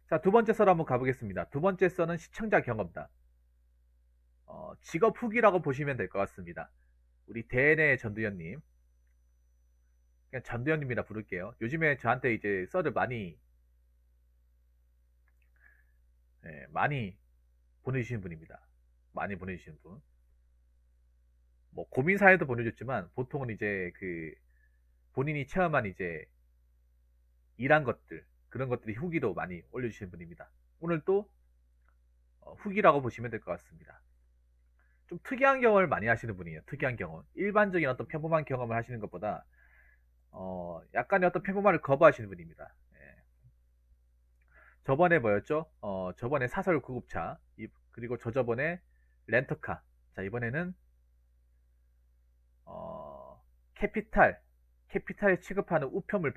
자, 두 번째 썰 한번 가보겠습니다. 두 번째 썰은 시청자 경험담. 직업 후기라고 보시면 될 것 같습니다. 우리 대내 전두현님. 그냥 전두현님이라 부를게요. 요즘에 저한테 이제 썰을 많이 보내주시는 분입니다. 많이 보내주시는 분. 뭐, 고민 사연도 보내줬지만, 보통은 이제 본인이 체험한 이제 일한 것들, 그런 것들이 후기도 많이 올려주시는 분입니다. 오늘 또 후기라고 보시면 될 것 같습니다. 좀 특이한 경험을 많이 하시는 분이에요. 특이한 경험. 일반적인 어떤 평범한 경험을 하시는 것보다 약간의 어떤 평범함을 거부하시는 분입니다. 예. 저번에 뭐였죠? 저번에 사설 구급차, 그리고 저번에 렌터카. 자, 이번에는 어, 캐피탈에 취급하는 우편물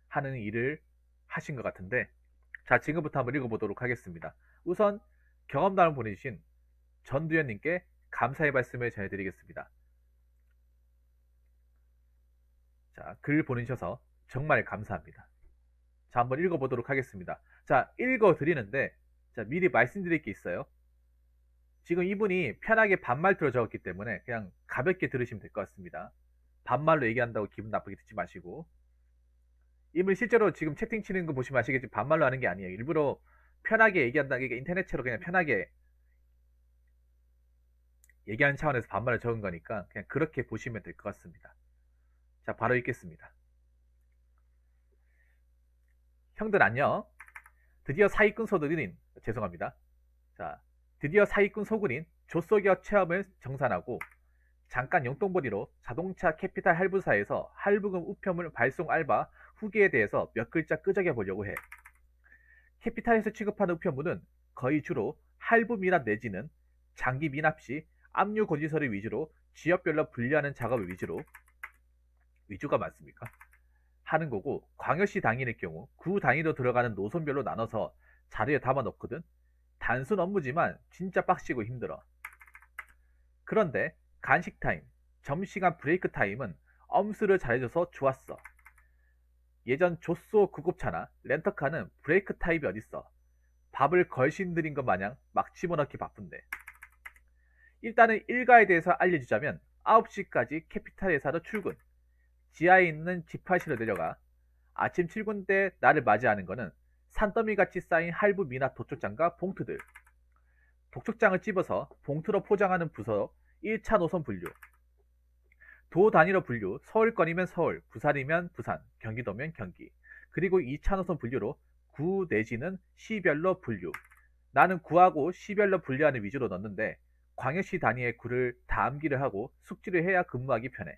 하는 일을 하신 것 같은데, 자, 지금부터 한번 읽어보도록 하겠습니다. 우선 경험담을 보내주신 전두현님께 감사의 말씀을 전해드리겠습니다. 자, 글 보내셔서 정말 감사합니다. 자, 한번 읽어보도록 하겠습니다. 자, 읽어드리는데, 자, 미리 말씀드릴 게 있어요. 지금 이분이 편하게 반말투로 적었기 때문에 그냥 가볍게 들으시면 될 것 같습니다. 반말로 얘기한다고 기분 나쁘게 듣지 마시고. 이분 실제로 지금 채팅 치는 거 보시면 아시겠지만 반말로 하는 게 아니에요. 일부러 편하게 얘기한다는 게 인터넷처럼 그냥 편하게 얘기하는 차원에서 반말을 적은 거니까 그냥 그렇게 보시면 될 것 같습니다. 자, 바로 읽겠습니다. 형들 안녕. 드디어 사기꾼 소들인 죄송합니다. 자, 드디어 사기꾼 소군인 조소기업 체험을 정산하고 잠깐 용돈벌이로 자동차 캐피탈 할부사에서 할부금 우편물 발송 알바 후기에 대해서 몇 글자 끄적여 보려고 해. 캐피탈에서 취급하는 우편물은 거의 주로 할부 미납 내지는 장기 미납 시 압류 고지서를 위주로 지역별로 분류하는 작업을 위주가 많습니까? 하는 거고, 광역시 당일의 경우 구 단위로 들어가는 노선별로 나눠서 자료에 담아 놓거든. 단순 업무지만 진짜 빡시고 힘들어. 그런데 간식 타임, 점심시간 브레이크 타임은 엄수를 잘해줘서 좋았어. 예전 조쏘 구급차나 렌터카는 브레이크 타임이 어딨어. 밥을 걸신 들인 것 마냥 막 집어넣기 바쁜데. 일단은 일과에 대해서 알려주자면 9시까지 캐피탈 회사로 출근. 지하에 있는 지파실로 내려가. 아침 출근 때 나를 맞이하는 거는 산더미같이 쌓인 할부 미납 도축장과 봉투들. 도축장을 찝어서 봉투로 포장하는 부서 1차 노선 분류. 도 단위로 분류, 서울권이면 서울, 부산이면 부산, 경기도면 경기. 그리고 2차 노선 분류로 구 내지는 시별로 분류. 나는 구하고 시별로 분류하는 위주로 넣는데 광역시 단위의 구를 다 암기를 하고 숙지를 해야 근무하기 편해.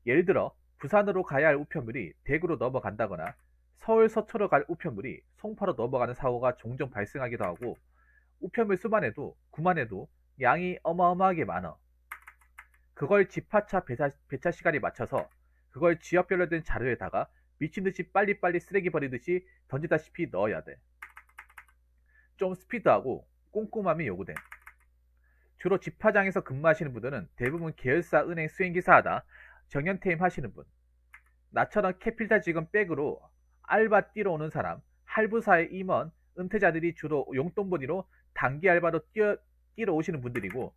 예를 들어 부산으로 가야 할 우편물이 대구로 넘어간다거나 서울 서초로 갈 우편물이 송파로 넘어가는 사고가 종종 발생하기도 하고 우편물 수만 해도 구만 해도 양이 어마어마하게 많아. 그걸 집하차 배차 시간에 맞춰서 그걸 지역별로 된 자료에다가 미친듯이 빨리빨리 쓰레기 버리듯이 던지다시피 넣어야 돼. 좀 스피드하고 꼼꼼함이 요구돼. 주로 집화장에서 근무하시는 분들은 대부분 계열사 은행 수행기사 하다 정년퇴임 하시는 분. 나처럼 캐필탈 직원 백으로 알바 뛰러 오는 사람, 할부사의 임원, 은퇴자들이 주로 용돈벌이로 단기 알바로 뛰러 오시는 분들이고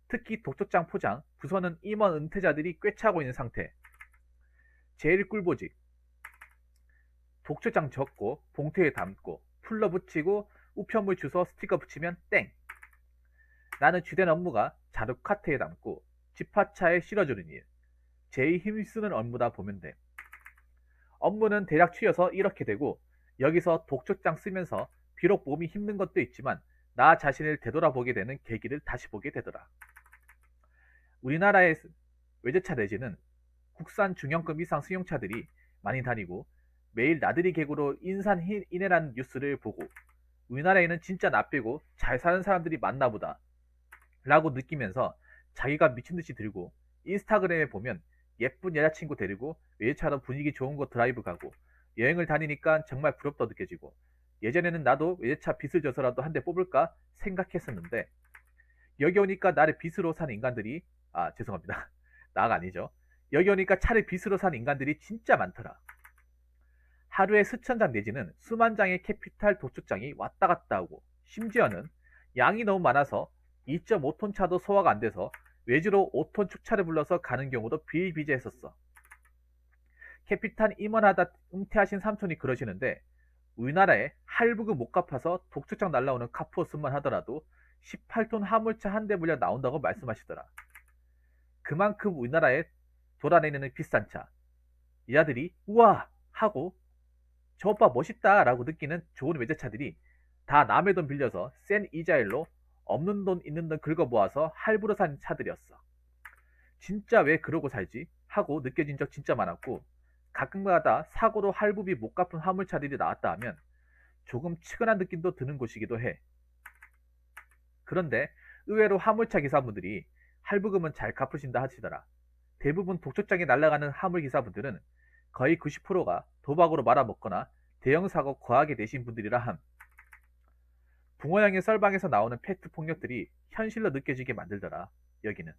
특히 독촉장 포장, 부서는 임원 은퇴자들이 꽤 차고 있는 상태. 제일 꿀보직. 독촉장 적고 봉투에 담고 풀러 붙이고 우편물 주소 스티커 붙이면 땡. 나는 주된 업무가 자루 카트에 담고 집화차에 실어주는 일. 제일 힘쓰는 업무다 보면 돼. 업무는 대략 추려서 이렇게 되고 여기서 독촉장 쓰면서 비록 몸이 힘든 것도 있지만 나 자신을 되돌아보게 되는 계기를 다시 보게 되더라. 우리나라의 외제차 내지는 국산 중형급 이상 승용차들이 많이 다니고 매일 나들이 객으로 인산인해라는 뉴스를 보고 우리나라에는 진짜 나 빼고 잘 사는 사람들이 많나 보다 라고 느끼면서 자기가 미친듯이 들고 인스타그램에 보면 예쁜 여자친구 데리고 외제차로 분위기 좋은 곳 드라이브 가고 여행을 다니니까 정말 부럽다 느껴지고 예전에는 나도 외제차 빚을 져서라도 한 대 뽑을까 생각했었는데 여기 오니까 나를 빚으로 산 인간들이 죄송합니다. 나가 아니죠. 여기 오니까 차를 빚으로 산 인간들이 진짜 많더라. 하루에 수천 장 내지는 수만 장의 캐피탈 도축장이 왔다 갔다 하고 심지어는 양이 너무 많아서 2.5톤 차도 소화가 안 돼서 외주로 5톤 축차를 불러서 가는 경우도 비일비재했었어. 캐피탈 임원하다 은퇴하신 삼촌이 그러시는데 우리나라에 할부금 못 갚아서 독축장 날라오는 카푸어스만 하더라도 18톤 화물차 한 대 물량 나온다고 말씀하시더라. 그만큼 우리나라에 돌아다니는 비싼 차. 이 아들이 우와 하고 저 오빠 멋있다 라고 느끼는 좋은 외제차들이 다 남의 돈 빌려서 센 이자율로 없는 돈 있는 돈 긁어 모아서 할부로 산 차들이었어. 진짜 왜 그러고 살지? 하고 느껴진 적 진짜 많았고 가끔가다 사고로 할부비 못 갚은 화물차들이 나왔다 하면 조금 측은한 느낌도 드는 곳이기도 해. 그런데 의외로 화물차 기사분들이 할부금은 잘 갚으신다 하시더라. 대부분 독촉장에 날아가는 화물 기사분들은 거의 90%가 도박으로 말아먹거나 대형 사고 거하게 되신 분들이라 함. 붕어양의 썰방에서 나오는 팩트 폭력들이 현실로 느껴지게 만들더라. 여기는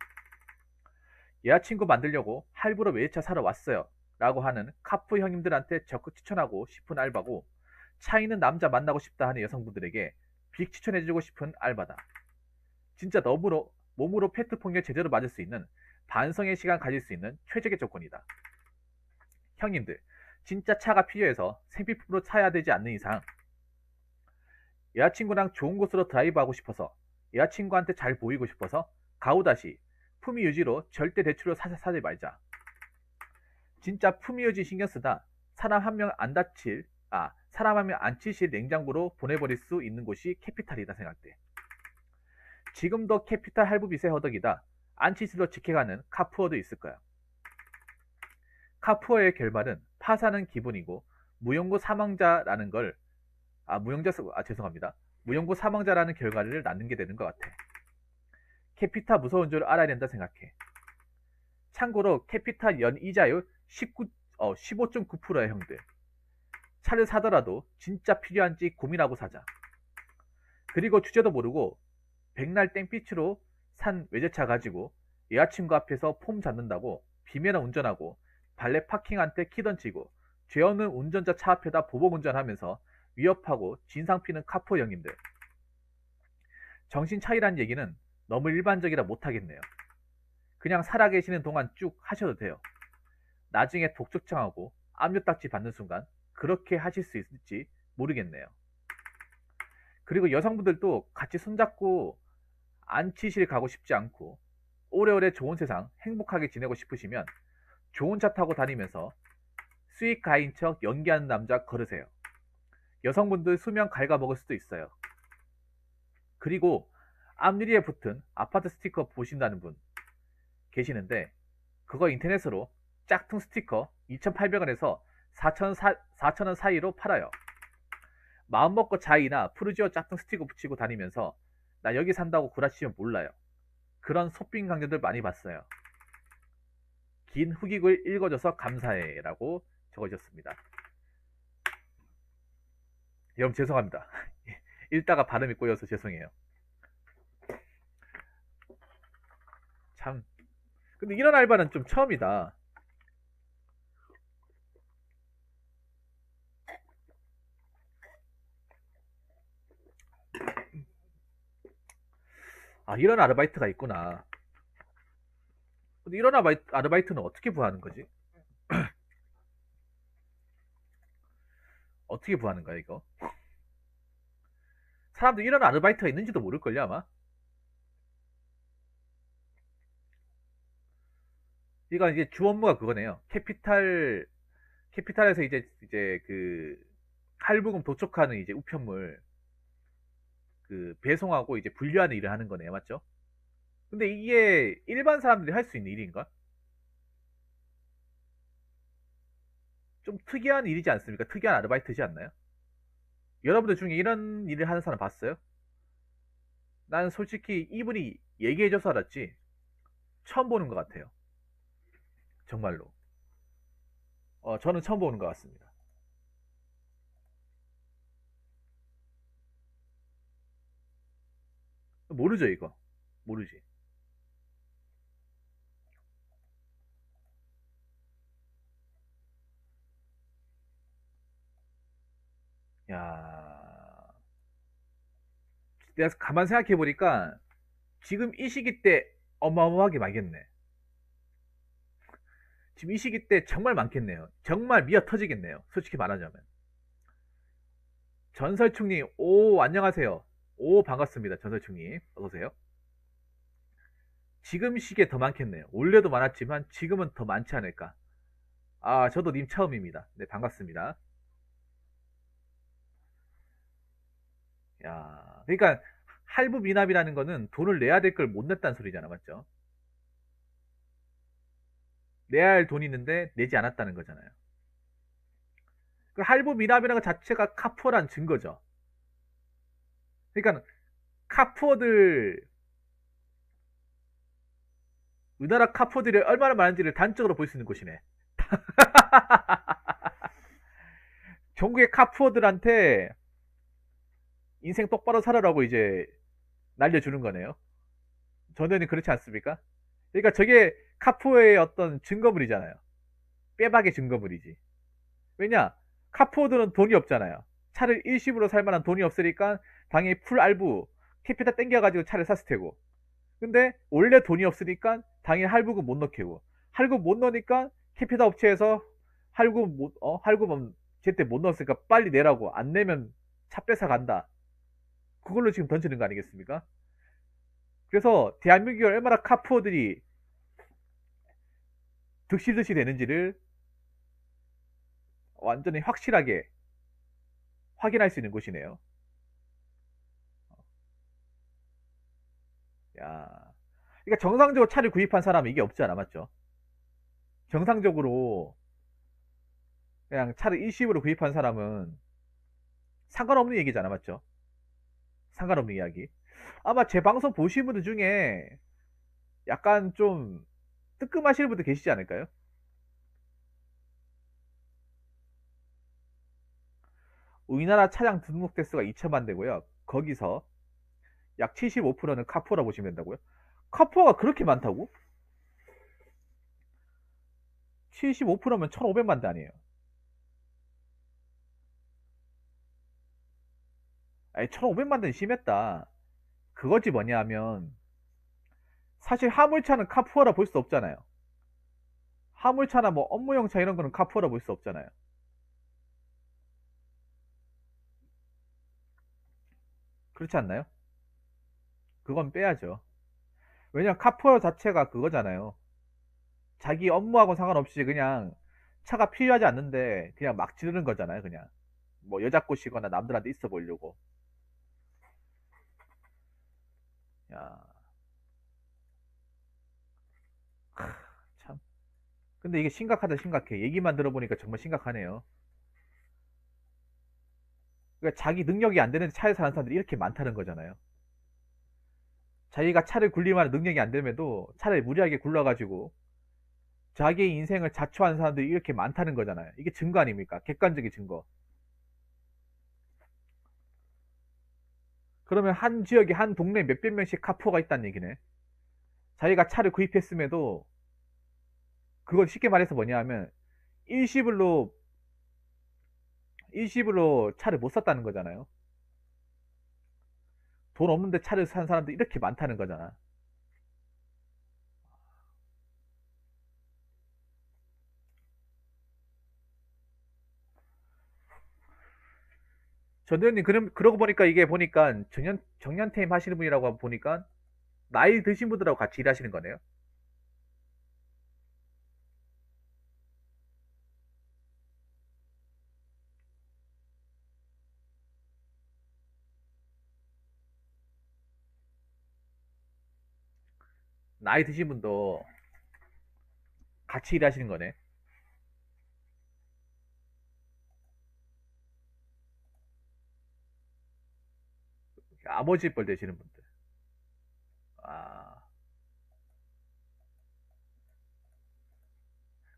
여자친구 만들려고 할부로 외제차 사러 왔어요 라고 하는 카푸 형님들한테 적극 추천하고 싶은 알바고 차 있는 남자 만나고 싶다 하는 여성분들에게 빅 추천해주고 싶은 알바다. 진짜 너무로 몸으로 팩트 폭력 제대로 맞을 수 있는 반성의 시간 가질 수 있는 최적의 조건이다. 형님들 진짜 차가 필요해서 생필품으로 사야 되지 않는 이상 여자친구랑 좋은 곳으로 드라이브하고 싶어서 여자친구한테 잘 보이고 싶어서 가오다시 품위 유지로 절대 대출로 사지 말자. 진짜 품위 유지 신경 쓰다 사람 한 명 사람 한 명 안 치실 냉장고로 보내버릴 수 있는 곳이 캐피탈이다 생각돼. 지금도 캐피탈 할부 빚에 허덕이다 안치실로 지켜가는 카푸어도 있을 거야. 카푸어의 결말은 파산은 기본이고 무용고 사망자라는 걸 무용고 사망자라는 결과를 낳는 게 되는 것 같아. 캐피탈 무서운 줄 알아야 된다 생각해. 참고로 캐피탈 연이자율 15.9%야 형들. 차를 사더라도 진짜 필요한지 고민하고 사자. 그리고 주제도 모르고 백날 땡빛으로 산 외제차 가지고 여자친구 앞에서 폼 잡는다고 비매너 운전하고 발레 파킹한테 키 던지고 죄 없는 운전자 차 앞에다 보복 운전하면서 위협하고 진상 피는 카푸어 형님들. 정신 차리란 얘기는 너무 일반적이라 못하겠네요. 그냥 살아계시는 동안 쭉 하셔도 돼요. 나중에 독촉장하고 압류딱지 받는 순간 그렇게 하실 수 있을지 모르겠네요. 그리고 여성분들도 같이 손잡고 안치실 가고 싶지 않고 오래오래 좋은 세상 행복하게 지내고 싶으시면 좋은 차 타고 다니면서 수익 가인 척 연기하는 남자 걸으세요. 여성분들 수명 갉아먹을 수도 있어요. 그리고 앞유리에 붙은 아파트 스티커 보신다는 분 계시는데 그거 인터넷으로 짝퉁 스티커 2,800원에서 4,000원 사이로 팔아요. 마음먹고 자이나 푸르지오 짝퉁 스티커 붙이고 다니면서 나 여기 산다고 구라치면 몰라요. 그런 소삥 강연들 많이 봤어요. 긴 후기글 읽어줘서 감사해 라고 적어주셨습니다. 여러분 죄송합니다. 읽다가 발음이 꼬여서 죄송해요. 참 근데 이런 알바는 좀 처음이다. 아 이런 아르바이트가 있구나. 근데 이런 아르바이트는 어떻게 구하는 거지? 어떻게 구하는 거야 이거? 사람들 이런 아르바이트가 있는지도 모를걸요 아마? 이거 이제 주 업무가 그거네요. 캐피탈에서 이제 그 할부금 도축하는 이제 우편물 그 배송하고 이제 분류하는 일을 하는 거네요, 맞죠? 근데 이게 일반 사람들이 할 수 있는 일인가? 좀 특이한 일이지 않습니까? 특이한 아르바이트지 않나요? 여러분들 중에 이런 일을 하는 사람 봤어요? 난 솔직히 이분이 얘기해줘서 알았지 처음 보는 것 같아요. 정말로. 저는 처음 보는 것 같습니다. 모르죠, 이거. 모르지. 야, 내가 가만 생각해 보니까 지금 이 시기 때 어마어마하게 많겠네. 지금 이 시기 때 정말 많겠네요. 정말 미어 터지겠네요. 솔직히 말하자면. 전설충님, 오, 안녕하세요. 오, 반갑습니다. 전설충님. 어서오세요. 지금 시기에 더 많겠네요. 원래도 많았지만 지금은 더 많지 않을까. 아, 저도 님 처음입니다. 네, 반갑습니다. 야, 그러니까 할부 미납이라는 거는 돈을 내야 될 걸 못 냈다는 소리잖아, 맞죠? 내야 할 돈이 있는데 내지 않았다는 거잖아요. 그 할부 미납이라는 것 자체가 카푸어란 증거죠. 그러니까 카푸어들 우리나라 카푸어들이 얼마나 많은지를 단적으로 볼 수 있는 곳이네. 전국의 카푸어들한테 인생 똑바로 살아라고 이제 날려주는 거네요. 전현이 그렇지 않습니까? 그러니까 저게 카푸어의 어떤 증거물이잖아요. 빼박의 증거물이지. 왜냐? 카푸어들은 돈이 없잖아요. 차를 일시불로 살 만한 돈이 없으니까 당연히 풀 알부 캐피탈 땡겨가지고 차를 샀을 테고. 근데 원래 돈이 없으니까 당연히 할부금 못 넣겠고. 할부 못 넣으니까 캐피탈 업체에서 할부금 제때 못 넣었으니까 빨리 내라고. 안 내면 차 뺏어 간다. 그걸로 지금 던지는 거 아니겠습니까? 그래서 대한민국이 얼마나 카푸어들이 득실득실 되는지를 완전히 확실하게 확인할 수 있는 곳이네요. 야, 그러니까 정상적으로 차를 구입한 사람은 이게 없잖아, 맞죠? 정상적으로 그냥 차를 일시불로 구입한 사람은 상관없는 얘기잖아, 맞죠? 상관없는 이야기. 아마 제 방송 보신 분들 중에 약간 좀 뜨끔하시는 분들 계시지 않을까요? 우리나라 차량 등록 대수가 2천만 대고요. 거기서 약 75%는 카푸어라 보시면 된다고요? 카푸어가 그렇게 많다고? 75%면 1,500만 대 아니에요? 아니, 1,500만 대는 심했다. 그거지 뭐냐 하면 사실 화물차는 카푸어라 볼 수 없잖아요. 화물차나 뭐 업무용 차 이런 거는 카푸어라 볼 수 없잖아요. 그렇지 않나요? 그건 빼야죠. 왜냐면 카푸어 자체가 그거잖아요. 자기 업무하고 상관없이 그냥 차가 필요하지 않는데 그냥 막 지르는 거잖아요. 그냥 뭐 여자 꽃이거나 남들한테 있어 보려고. 야, 참. 근데 이게 심각하다 심각해. 얘기만 들어보니까 정말 심각하네요. 그러니까 자기 능력이 안 되는데 차에 사는 사람들이 이렇게 많다는 거잖아요. 자기가 차를 굴리만한 능력이 안 됨에도 차를 무리하게 굴러가지고 자기의 인생을 자초하는 사람들이 이렇게 많다는 거잖아요. 이게 증거 아닙니까? 객관적인 증거. 그러면 한 지역에 한 동네에 몇백 명씩 카푸어가 있다는 얘기네. 자기가 차를 구입했음에도 그걸 쉽게 말해서 뭐냐 하면 일시불로 일시불로 차를 못 샀다는 거잖아요. 돈 없는데 차를 산 사람들이 이렇게 많다는 거잖아. 전도연님, 그러고 보니까 이게 보니까 정년퇴임 하시는 분이라고 보니까 나이 드신 분들하고 같이 일하시는 거네요. 나이 드신 분도 같이 일하시는 거네. 아버지 뻘 되시는 분들. 아,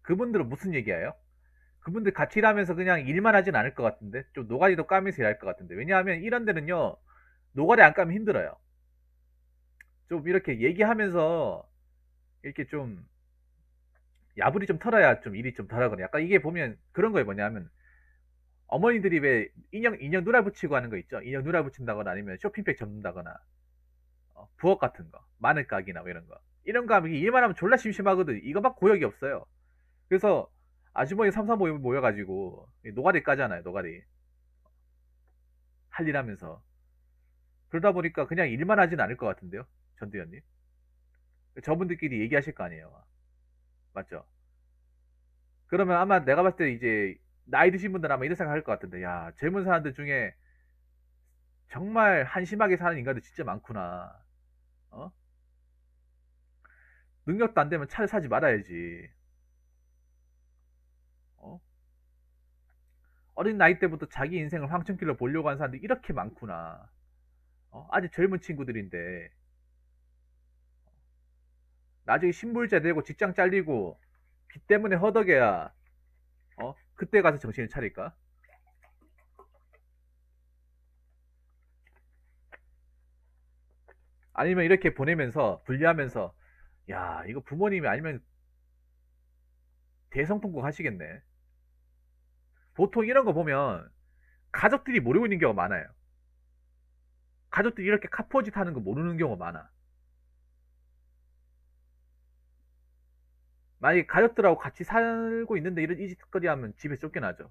그분들은 무슨 얘기예요? 그분들 같이 일하면서 그냥 일만 하진 않을 것 같은데 좀 노가리도 까면서 일할 것 같은데 왜냐하면 이런 데는요 노가리 안 까면 힘들어요. 좀 이렇게 얘기하면서 이렇게 좀 야불이 좀 털어야 좀 일이 좀 덜하거든요. 약간 이게 보면 그런 거예요. 뭐냐면 어머니들이 왜 인형 누라 붙이고 하는 거 있죠? 인형 누라 붙인다거나 아니면 쇼핑백 접는다거나 부엌 같은 거, 마늘 까기나 뭐 이런 거. 이런 거 하면 일만 하면 졸라 심심하거든. 이거 막 고역이 없어요. 그래서 아주머니 삼삼 모여가지고 노가리 까잖아요, 노가리. 할 일 하면서. 그러다 보니까 그냥 일만 하진 않을 것 같은데요, 전두현님. 저분들끼리 얘기하실 거 아니에요. 맞죠? 그러면 아마 내가 봤을 때 이제 나이 드신 분들 아마 이런 생각 할 것 같은데, 야, 젊은 사람들 중에 정말 한심하게 사는 인간들 진짜 많구나. 어? 능력도 안 되면 차를 사지 말아야지. 어? 어린 나이 때부터 자기 인생을 황천길로 보려고 하는 사람들이 이렇게 많구나. 아직 젊은 친구들인데 나중에 신불자 되고 직장 잘리고 빚 때문에 허덕여야 그때 가서 정신을 차릴까? 아니면 이렇게 보내면서 분리하면서 야, 이거 부모님이 알면 대성통곡 하시겠네. 보통 이런 거 보면 가족들이 모르고 있는 경우가 많아요. 가족들이 이렇게 카포짓 하는 거 모르는 경우가 많아. 만약에 가족들하고 같이 살고 있는데 이런 이짓거리 하면 집에 쫓겨나죠.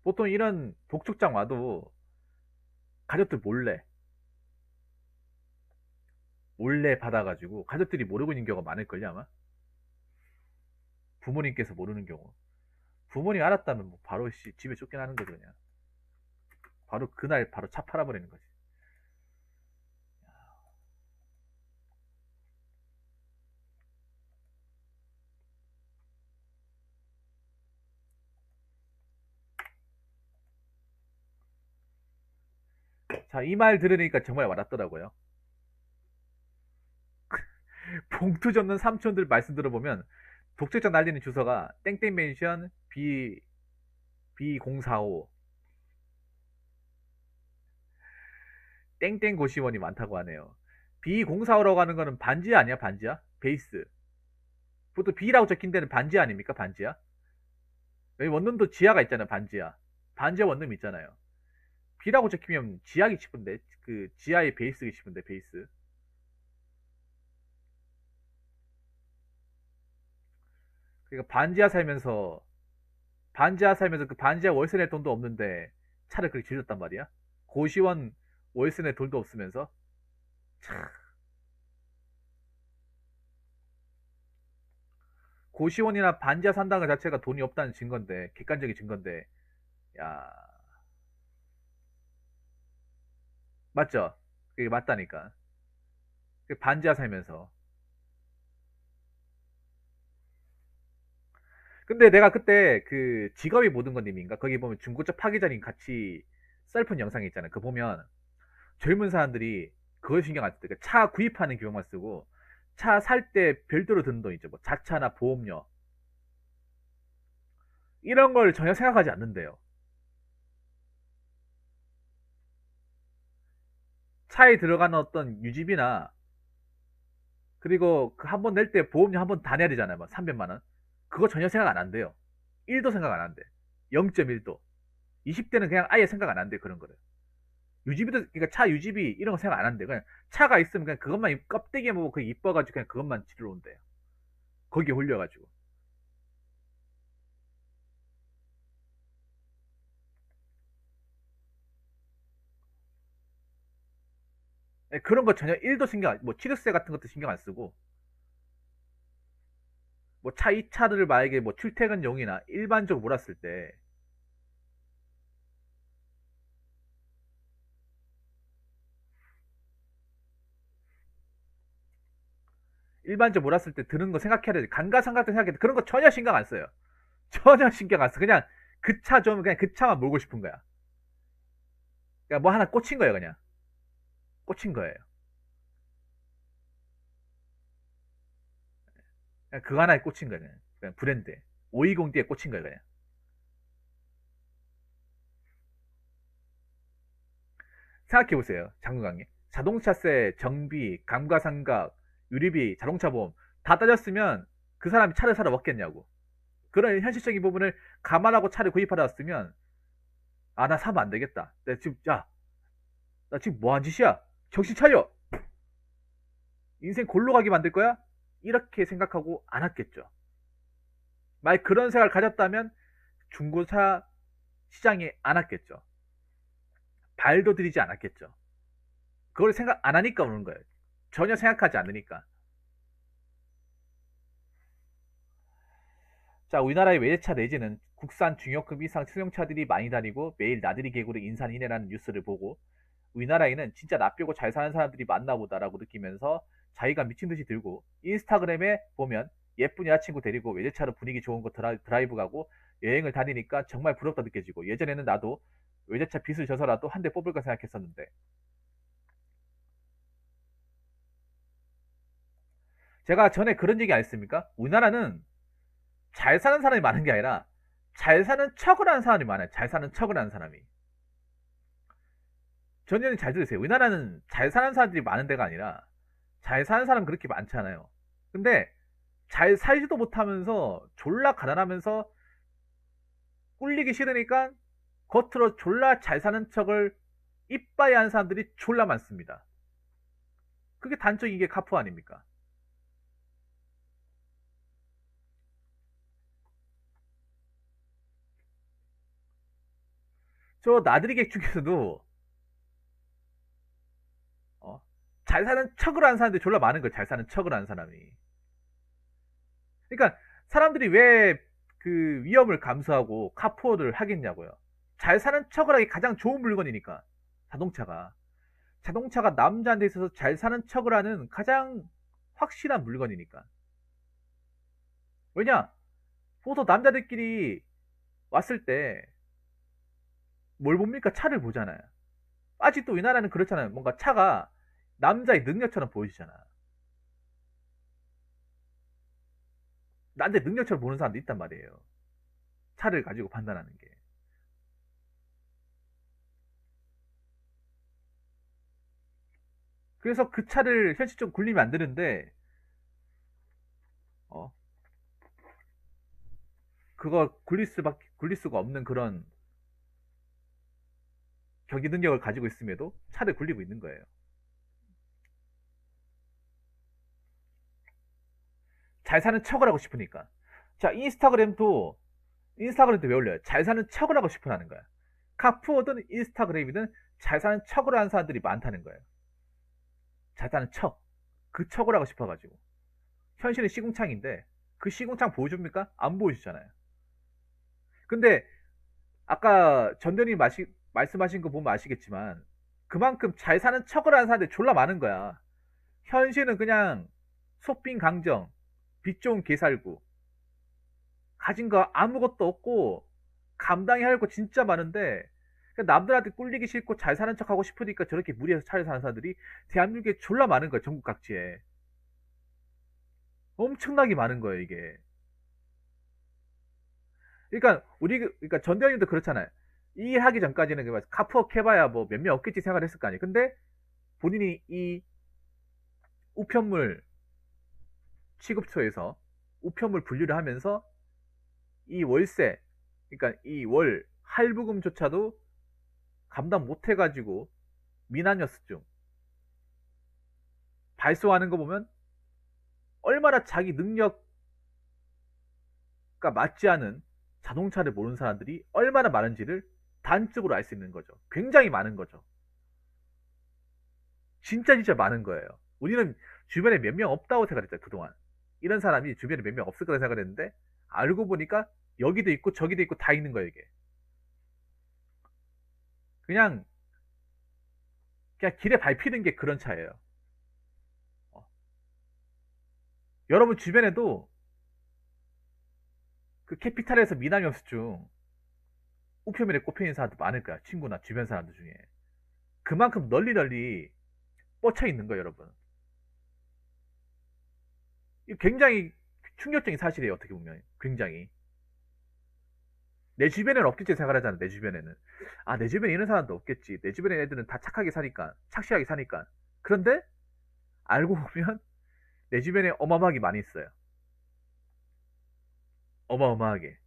보통 이런 독촉장 와도 가족들 몰래 받아가지고 가족들이 모르고 있는 경우가 많을걸요, 아마. 부모님께서 모르는 경우. 부모님 알았다면 뭐 바로 집에 쫓겨나는 거죠, 그냥. 바로 그날 바로 차 팔아버리는 거지. 자, 이 말 들으니까 정말 와닿더라고요. 봉투 접는 삼촌들 말씀 들어보면 독재자 날리는 주소가 땡땡 맨션 B045 땡땡 고시원이 많다고 하네요. B045라고 하는 거는 반지하 아니야? 반지하? 베이스. 보통 B라고 적힌 데는 반지하 아닙니까? 반지하? 여기 원룸도 지하가 있잖아요. 반지하. 반지하 원룸 있잖아요. B라고 적히면 지하기 싶은데 그 지하의 베이스기 싶은데 베이스. 그러니까 반지하 살면서 그 반지하 월세 낼 돈도 없는데 차를 그렇게 질렀단 말이야. 고시원 월세 낼 돈도 없으면서 참, 고시원이나 반지하 산다는 것 자체가 돈이 없다는 증거인데 객관적인 증거인데 야, 맞죠? 그게 맞다니까. 그 반지하 살면서. 근데 내가 그때 그 직업이 모든 건님인가 거기 보면 중고차 파기자님 같이 썰픈 영상이 있잖아요. 그거 보면 젊은 사람들이 그걸 신경 안 쓰고 그러니까 차 구입하는 비용만 쓰고 차 살 때 별도로 드는 돈 있죠. 뭐 자차나 보험료 이런 걸 전혀 생각하지 않는데요. 차에 들어가는 어떤 유지비나 그리고 그 한 번 낼 때 보험료 한 번 다 내야 되잖아요. 뭐 300만 원. 그거 전혀 생각 안 한대요. 1도 생각 안 한대. 0.1도. 20대는 그냥 아예 생각 안 한대 그런 거를. 유지비도 그러니까 차 유지비 이런 거 생각 안 한대. 그냥 차가 있으면 그냥 그것만 껍데기에 뭐 그 이뻐가지고 그냥 그것만 치러 온대요. 거기에 홀려가지고. 네, 그런 거 전혀 1도 신경 안, 뭐 취득세 같은 것도 신경 안 쓰고 뭐 차 이 차를 만약에 뭐 출퇴근용이나 일반적으로 몰았을 때 일반적으로 몰았을 때 드는 거 생각해야 돼. 감가상각도 생각해야 돼. 그런 거 전혀 신경 안 써요. 전혀 신경 안 써. 그냥 그 차 좀 그냥 그 차만 몰고 싶은 거야. 그러니까 뭐 하나 꽂힌 거예요, 그냥. 꽂힌 거예요. 그냥 그거 하나에 꽂힌 거예요, 그냥 브랜드. 520D에 꽂힌 거예요, 그냥. 생각해 보세요, 장군강님. 자동차세, 정비, 감가상각, 유리비, 자동차 보험 다 따졌으면 그 사람이 차를 사러 먹겠냐고. 그런 현실적인 부분을 감안하고 차를 구입하러 왔으면, 아, 나 사면 안 되겠다. 나 지금, 야, 나 지금 뭐 한 짓이야? 정신 차려! 인생 골로 가게 만들 거야? 이렇게 생각하고 안 왔겠죠. 만약 그런 생각을 가졌다면 중고차 시장에 안 왔겠죠. 발도 들이지 않았겠죠. 그걸 생각 안 하니까 오는 거예요. 전혀 생각하지 않으니까. 자, 우리나라의 외제차 내지는 국산 중역급 이상 승용차들이 많이 다니고 매일 나들이 객으로 인산인해라는 뉴스를 보고 우리나라에는 진짜 납병고 잘 사는 사람들이 많나 보다라고 느끼면서 자기가 미친 듯이 들고 인스타그램에 보면 예쁜 여자친구 데리고 외제차로 분위기 좋은 곳 드라이브 가고 여행을 다니니까 정말 부럽다 느껴지고 예전에는 나도 외제차 빚을 져서라도 한 대 뽑을까 생각했었는데 제가 전에 그런 얘기 안 했습니까? 우리나라는 잘 사는 사람이 많은 게 아니라 잘 사는 척을 하는 사람이 많아요. 잘 사는 척을 하는 사람이. 전혀는 잘 들으세요. 우리나라는 잘 사는 사람들이 많은 데가 아니라 잘 사는 사람 그렇게 많지 않아요. 근데 잘 살지도 못하면서 졸라 가난하면서 꿀리기 싫으니까 겉으로 졸라 잘 사는 척을 이빠이 하는 사람들이 졸라 많습니다. 그게 단적인 게 카푸 아닙니까? 저 나들이객 중에서도 어, 잘 사는 척을 하는 사람들이 졸라 많은 거예요. 잘 사는 척을 하는 사람이. 그러니까 사람들이 왜 그 위험을 감수하고 카푸어를 하겠냐고요. 잘 사는 척을 하기 가장 좋은 물건이니까. 자동차가. 자동차가 남자한테 있어서 잘 사는 척을 하는 가장 확실한 물건이니까. 왜냐? 보통 남자들끼리 왔을 때 뭘 봅니까? 차를 보잖아요. 아직도 우리나라는 그렇잖아요. 뭔가 차가 남자의 능력처럼 보이잖아. 나한테 능력처럼 보는 사람도 있단 말이에요. 차를 가지고 판단하는 게. 그래서 그 차를 현실적으로 굴리면 안 되는데, 어, 그거 굴릴 수가 없는 그런 경기 능력을 가지고 있음에도 차를 굴리고 있는 거예요. 잘 사는 척을 하고 싶으니까. 자, 인스타그램도 왜 올려요? 잘 사는 척을 하고 싶어 하는 거야. 카푸어든 인스타그램이든 잘 사는 척을 하는 사람들이 많다는 거예요. 잘 사는 척. 그 척을 하고 싶어가지고. 현실은 시궁창인데, 그 시궁창 보여줍니까? 안 보여주잖아요. 근데, 아까 전대님 말씀하신 거 보면 아시겠지만, 그만큼 잘 사는 척을 하는 사람들이 졸라 많은 거야. 현실은 그냥, 소삥 강정, 빚 좋은 개살구, 가진 거 아무것도 없고 감당이 할 거 진짜 많은데 남들한테 꿀리기 싫고 잘 사는 척 하고 싶으니까 저렇게 무리해서 잘 사는 사람들이 대한민국에 졸라 많은 거예요. 전국 각지에 엄청나게 많은 거예요. 이게 그러니까 전대현님도 그렇잖아요. 이 일 하기 전까지는 카푸어 해봐야 뭐 몇 명 없겠지 생각을 했을 거 아니에요. 근데 본인이 이 우편물 취급처에서 우편물 분류를 하면서 이 월세, 그러니까 이 월 할부금조차도 감당 못 해가지고 미난이었음 발송하는 거 보면 얼마나 자기 능력과 맞지 않은 자동차를 모르는 사람들이 얼마나 많은지를 단적으로 알 수 있는 거죠. 굉장히 많은 거죠. 진짜 많은 거예요. 우리는 주변에 몇 명 없다고 생각했죠, 그동안. 이런 사람이 주변에 몇 명 없을 거라 생각을 했는데 알고 보니까 여기도 있고 저기도 있고 다 있는 거예요, 이게. 그냥 그냥 길에 밟히는 게 그런 차예요. 어. 여러분 주변에도 그 캐피탈에서 미남이 없을 중 우편물에 꼽혀있는 사람도 많을 거야. 친구나 주변 사람들 중에. 그만큼 널리 뻗쳐 있는 거예요, 여러분. 이 굉장히 충격적인 사실이에요, 어떻게 보면. 굉장히. 내 주변에는 없겠지 생각을 하잖아, 내 주변에는. 아, 내 주변에 이런 사람도 없겠지. 내 주변에 애들은 다 착하게 사니까, 착실하게 사니까. 그런데, 알고 보면, 내 주변에 어마어마하게 많이 있어요. 어마어마하게.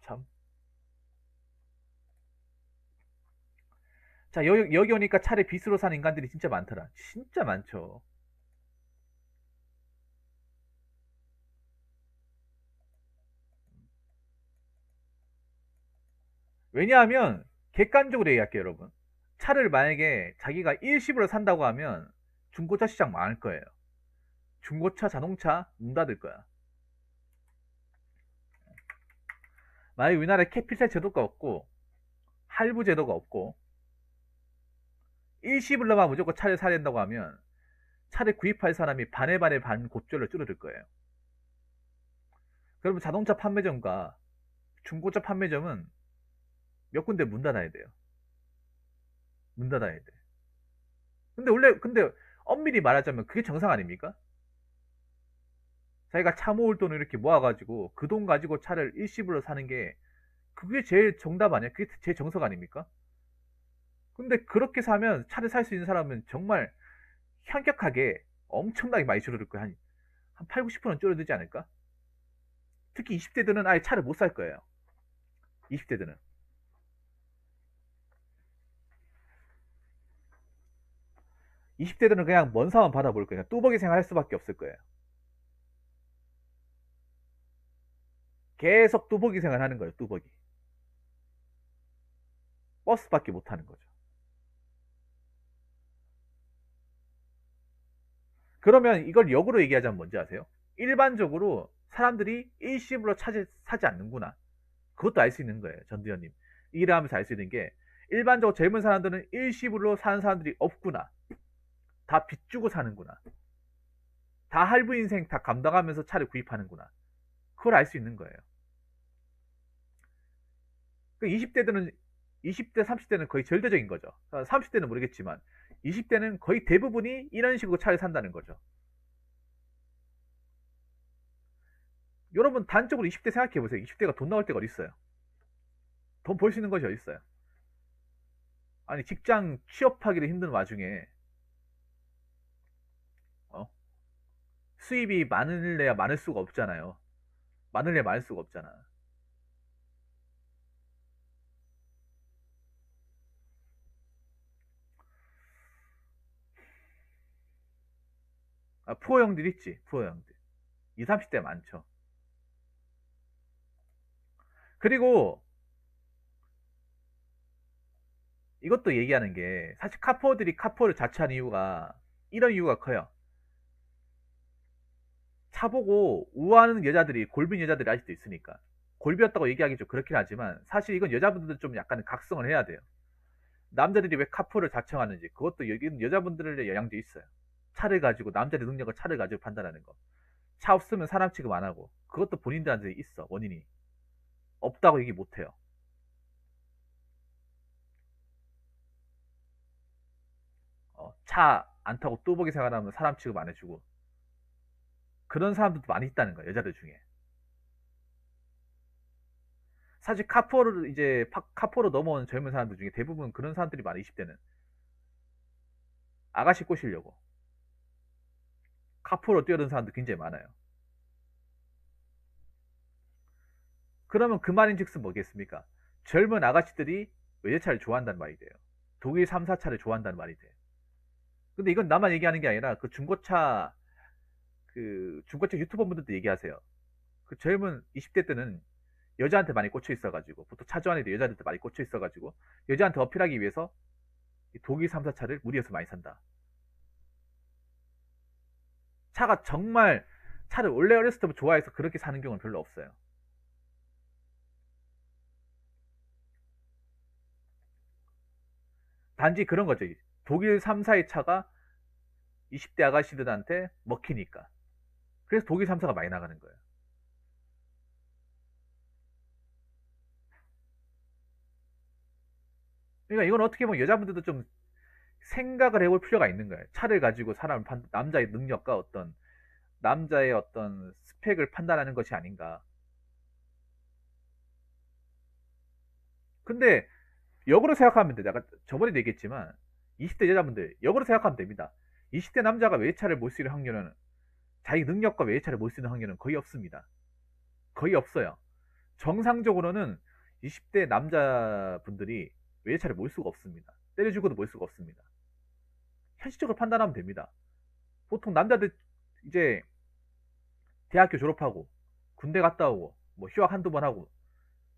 참. 자, 여기 오니까 차를 빚으로 사는 인간들이 진짜 많더라. 진짜 많죠. 왜냐하면 객관적으로 얘기할게요, 여러분. 차를 만약에 자기가 일시불로 산다고 하면 중고차 시장 망할 거예요. 중고차 자동차 문 닫을 거야. 만약에 우리나라에 캐피탈 제도가 없고 할부 제도가 없고 일시불로만 무조건 차를 사야 된다고 하면 차를 구입할 사람이 반의 반의 반 곧절로 줄어들 거예요. 그러면 자동차 판매점과 중고차 판매점은 몇 군데 문 닫아야 돼요. 문 닫아야 돼. 근데 엄밀히 말하자면 그게 정상 아닙니까? 자기가 차 모을 돈을 이렇게 모아가지고 그 돈 가지고 차를 일시불로 사는 게 그게 제일 정답 아니야? 그게 제일 정석 아닙니까? 근데 그렇게 사면 차를 살 수 있는 사람은 정말 현격하게 엄청나게 많이 줄어들 거야. 한 8, 90%는 줄어들지 않을까? 특히 20대들은 아예 차를 못 살 거예요. 20대들은. 20대들은 그냥 먼 사만 받아볼 거예요. 뚜벅이 생활할 수밖에 없을 거예요. 계속 뚜벅이 생활하는 거예요. 뚜벅이. 버스밖에 못 하는 거죠. 그러면 이걸 역으로 얘기하자면 뭔지 아세요? 일반적으로 사람들이 일시불로 사지 않는구나. 그것도 알 수 있는 거예요. 전두현님. 일을 하면서 알 수 있는 게 일반적으로 젊은 사람들은 일시불로 사는 사람들이 없구나. 다 빚 주고 사는구나. 다 할부 인생 다 감당하면서 차를 구입하는구나. 그걸 알 수 있는 거예요. 20대들은 20대, 30대는 거의 절대적인 거죠. 30대는 모르겠지만 20대는 거의 대부분이 이런 식으로 차를 산다는 거죠. 여러분 단적으로 20대 생각해 보세요. 20대가 돈 나올 때가 어디 있어요? 돈 벌 수 있는 것이 어디 있어요? 아니 직장 취업하기도 힘든 와중에 어? 수입이 많을래야 많을 수가 없잖아요. 많을래야 많을 수가 없잖아. 아, 푸어 형들 있지. 푸어 형들. 20, 30대 많죠. 그리고 이것도 얘기하는 게 사실 카푸어들이 카푸어를 자처한 이유가 이런 이유가 커요. 차 보고 우아하는 여자들이 골빈 여자들이 아직도 있으니까 골비였다고 얘기하기 좀 그렇긴 하지만 사실 이건 여자분들도 좀 약간 각성을 해야 돼요. 남자들이 왜 카푸어를 자청하는지 그것도 여기는 여자분들의 영향도 있어요. 차를 가지고 남자의 능력을 차를 가지고 판단하는 거. 차 없으면 사람 취급 안 하고 그것도 본인들한테 있어 원인이. 없다고 얘기 못 해요. 차 안 타고 뚜벅이 생활하면 사람 취급 안 해주고 그런 사람들도 많이 있다는 거예요. 여자들 중에. 사실 카푸어를 이제 카푸어로 넘어온 젊은 사람들 중에 대부분 그런 사람들이 많아. 20대는 아가씨 꼬시려고 카푸어로 뛰어든 사람들 굉장히 많아요. 그러면 그 말인즉슨 뭐겠습니까? 젊은 아가씨들이 외제차를 좋아한다는 말이 돼요. 독일 3, 4차를 좋아한다는 말이 돼요. 근데 이건 나만 얘기하는 게 아니라 중고차 유튜버분들도 얘기하세요. 그 젊은 20대 때는 여자한테 많이 꽂혀 있어가지고 보통 차 좋아하는 애들 여자한테 많이 꽂혀 있어가지고 여자한테 어필하기 위해서 독일 3, 4차를 무리해서 많이 산다. 차가 정말 차를 원래 어렸을 때부터 좋아해서 그렇게 사는 경우는 별로 없어요. 단지 그런 거죠. 독일 3, 4의 차가 20대 아가씨들한테 먹히니까. 그래서 독일 3, 4가 많이 나가는 거예요. 그러니까 이건 어떻게 보면 여자분들도 좀 생각을 해볼 필요가 있는 거예요. 차를 가지고 남자의 능력과 남자의 어떤 스펙을 판단하는 것이 아닌가. 근데 역으로 생각하면 돼. 내가 저번에도 얘기했지만 20대 여자분들 역으로 생각하면 됩니다. 20대 남자가 외제차를 못 쓸 확률은 자기 능력과 외제차를 몰 수 있는 확률은 거의 없습니다. 거의 없어요. 정상적으로는 20대 남자분들이 외제차를 몰 수가 없습니다. 때려주고도 몰 수가 없습니다. 현실적으로 판단하면 됩니다. 보통 남자들 이제 대학교 졸업하고 군대 갔다 오고 뭐 휴학 한두 번 하고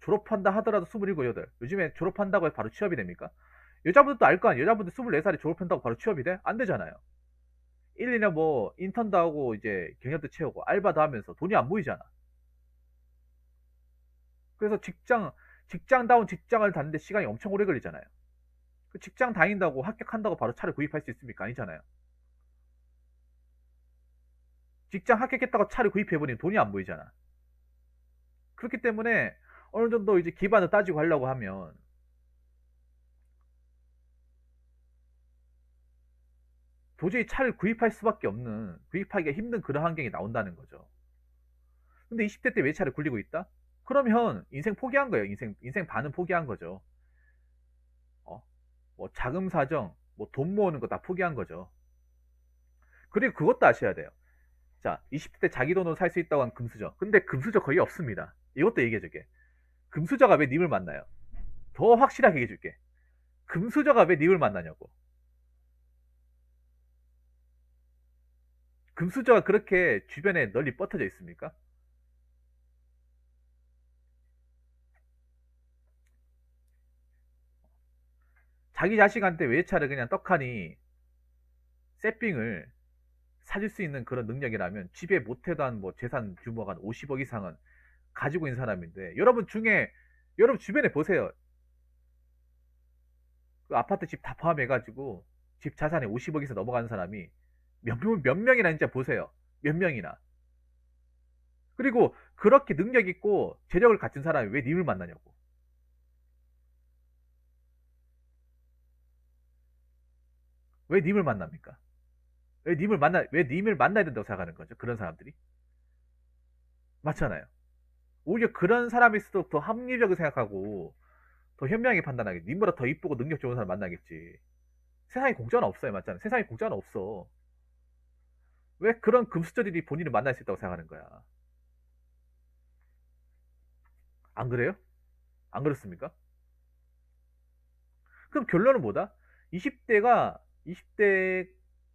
졸업한다 하더라도 27, 8. 요즘에 졸업한다고 해서 바로 취업이 됩니까? 여자분들도 알 거 아니에요. 여자분들 24살에 졸업한다고 바로 취업이 돼? 안 되잖아요. 1, 2년 뭐 인턴도 하고 이제 경력도 채우고 알바도 하면서 돈이 안 모이잖아. 그래서 직장다운 직장을 다니는데 시간이 엄청 오래 걸리잖아요. 그 직장 다닌다고 합격한다고 바로 차를 구입할 수 있습니까? 아니잖아요. 직장 합격했다고 차를 구입해버리면 돈이 안 보이잖아. 그렇기 때문에 어느 정도 이제 기반을 따지고 하려고 하면 도저히 차를 구입할 수밖에 없는, 구입하기가 힘든 그런 환경이 나온다는 거죠. 근데 20대 때 왜 차를 굴리고 있다? 그러면 인생 포기한 거예요. 인생 반은 포기한 거죠. 어? 뭐 자금 사정, 뭐 돈 모으는 거 다 포기한 거죠. 그리고 그것도 아셔야 돼요. 자, 20대 때 자기 돈으로 살 수 있다고 한 금수저. 근데 금수저 거의 없습니다. 이것도 얘기해줄게. 금수저가 왜 님을 만나요? 더 확실하게 얘기해줄게. 금수저가 왜 님을 만나냐고. 금수저가 그렇게 주변에 널리 뻗어져 있습니까? 자기 자식한테 외차를 그냥 떡하니 세핑을 사줄 수 있는 그런 능력이라면 집에 못해도 한 뭐 재산 규모가 한 50억 이상은 가지고 있는 사람인데 여러분 주변에 보세요. 그 아파트 집 다 포함해가지고 집 자산이 50억 이상 넘어가는 사람이 몇 명이나 진짜 보세요. 몇 명이나. 그리고 그렇게 능력 있고 재력을 갖춘 사람이 왜 님을 만나냐고. 왜 님을 만납니까? 왜 님을 만나야 된다고 생각하는 거죠? 그런 사람들이. 맞잖아요. 오히려 그런 사람일수록 더 합리적으로 생각하고 더 현명하게 판단하게. 님보다 더 이쁘고 능력 좋은 사람 만나겠지. 세상에 공짜는 없어요. 맞잖아요. 세상에 공짜는 없어. 왜 그런 금수저들이 본인을 만날 수 있다고 생각하는 거야? 안 그래요? 안 그렇습니까? 그럼 결론은 뭐다? 20대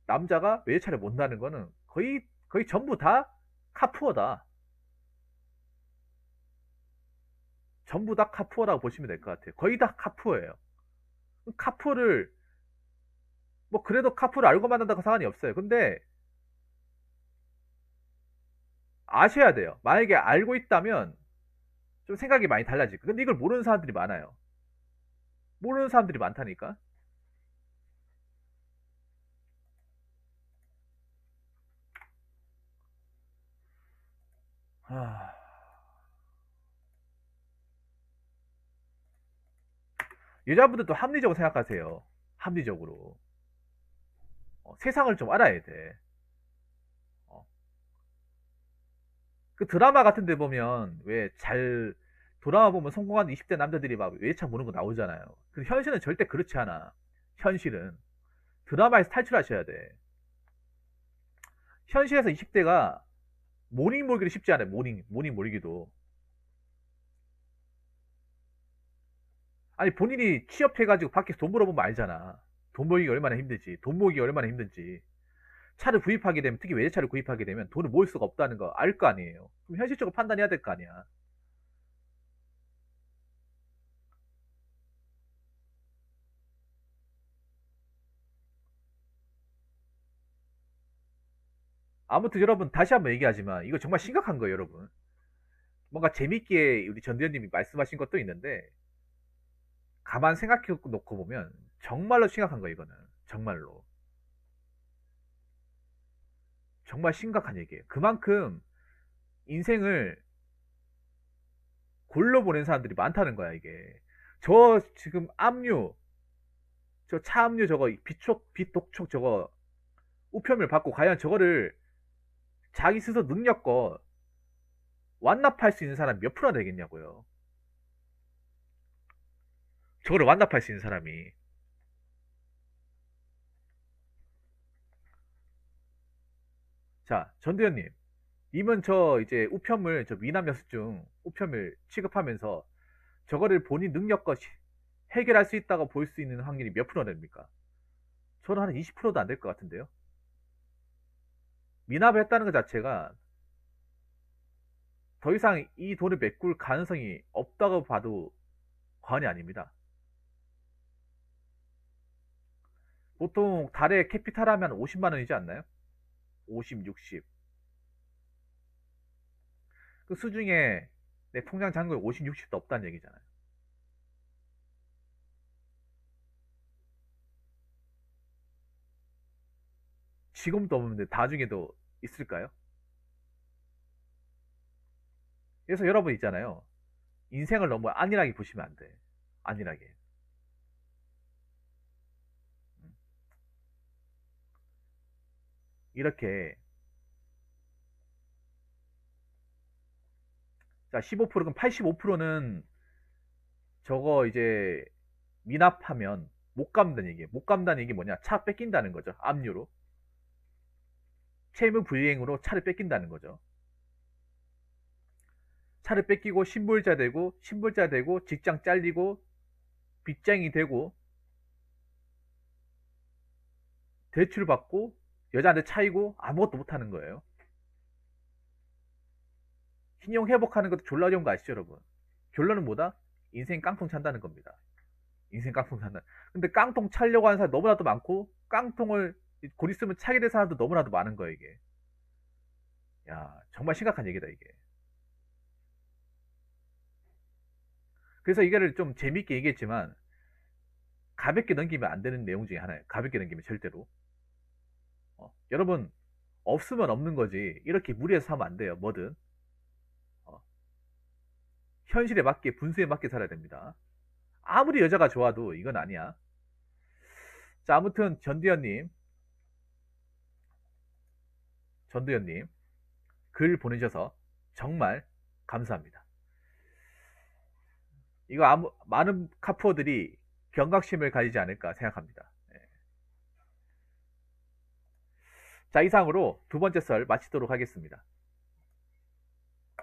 남자가 외제차를 못 나는 거는 거의 전부 다 카푸어다. 전부 다 카푸어라고 보시면 될 것 같아요. 거의 다 카푸어예요. 카푸어를, 뭐 그래도 카푸어를 알고 만난다고 상관이 없어요. 근데 아셔야 돼요. 만약에 알고 있다면 좀 생각이 많이 달라질 거예요. 근데 이걸 모르는 사람들이 많아요. 모르는 사람들이 많다니까. 하... 여자분들도 합리적으로 생각하세요. 합리적으로. 세상을 좀 알아야 돼. 어, 그 드라마 같은 데 보면 드라마 보면 성공한 20대 남자들이 막 외차 보는 거 나오잖아요. 근데 현실은 절대 그렇지 않아. 현실은. 드라마에서 탈출하셔야 돼. 현실에서 20대가 모닝 몰기도 쉽지 않아요. 모닝 몰기도. 아니, 본인이 취업해가지고 밖에서 돈 벌어보면 알잖아. 돈 벌기 얼마나 힘들지. 돈 모으기 얼마나 힘든지. 차를 구입하게 되면, 특히 외제차를 구입하게 되면 돈을 모을 수가 없다는 거 알 거 아니에요. 그럼 현실적으로 판단해야 될 거 아니야. 아무튼 여러분, 다시 한번 얘기하지만 이거 정말 심각한 거예요, 여러분. 뭔가 재밌게 우리 전대현님이 말씀하신 것도 있는데 가만 생각해 놓고 보면 정말로 심각한 거예요, 이거는. 정말로. 정말 심각한 얘기예요. 그만큼 인생을 골로 보낸 사람들이 많다는 거야, 이게. 저 지금 저 차 압류 저거 빛독촉 저거 우편물 받고 과연 저거를 자기 스스로 능력껏 완납할 수 있는 사람이 몇 프로나 되겠냐고요. 저거를 완납할 수 있는 사람이. 자, 전도연님. 님은 저 이제 우편물, 저 미남 여수증 우편물 취급하면서 저거를 본인 능력과 해결할 수 있다고 볼 수 있는 확률이 몇 프로 됩니까? 저는 한 20%도 안 될 것 같은데요. 미납을 했다는 것 자체가 더 이상 이 돈을 메꿀 가능성이 없다고 봐도 과언이 아닙니다. 보통 달에 캐피탈 하면 50만 원이지 않나요? 50, 60. 그 수중에 내 통장 잔고에 50, 60도 없다는 얘기잖아요. 지금도 없는데 나중에도 있을까요? 그래서 여러분 있잖아요. 인생을 너무 안일하게 보시면 안 돼. 안일하게. 이렇게 자 15% 그럼 85%는 저거 이제 미납하면 못 갚는다는 얘기예요. 못 갚는다는 얘기 뭐냐? 차 뺏긴다는 거죠. 압류로. 채무 불이행으로 차를 뺏긴다는 거죠. 차를 뺏기고 신불자 되고 직장 잘리고 빚쟁이 되고 대출 받고 여자한테 차이고 아무것도 못하는 거예요. 신용 회복하는 것도 졸라 어려운 거 아시죠, 여러분? 결론은 뭐다? 인생 깡통 찬다는 겁니다. 인생 깡통 찬다. 근데 깡통 차려고 하는 사람 너무나도 많고 깡통을 곧 있으면 차게 될 사람도 너무나도 많은 거예요, 이게. 야, 정말 심각한 얘기다, 이게. 그래서 이거를 좀 재밌게 얘기했지만 가볍게 넘기면 안 되는 내용 중에 하나예요. 가볍게 넘기면 절대로. 여러분 없으면 없는 거지 이렇게 무리해서 사면 안 돼요. 뭐든 현실에 맞게 분수에 맞게 살아야 됩니다. 아무리 여자가 좋아도 이건 아니야. 자, 아무튼 전두현님 글 보내셔서 정말 감사합니다. 이거 많은 카푸어들이 경각심을 가지지 않을까 생각합니다. 네. 자, 이상으로 두 번째 썰 마치도록 하겠습니다.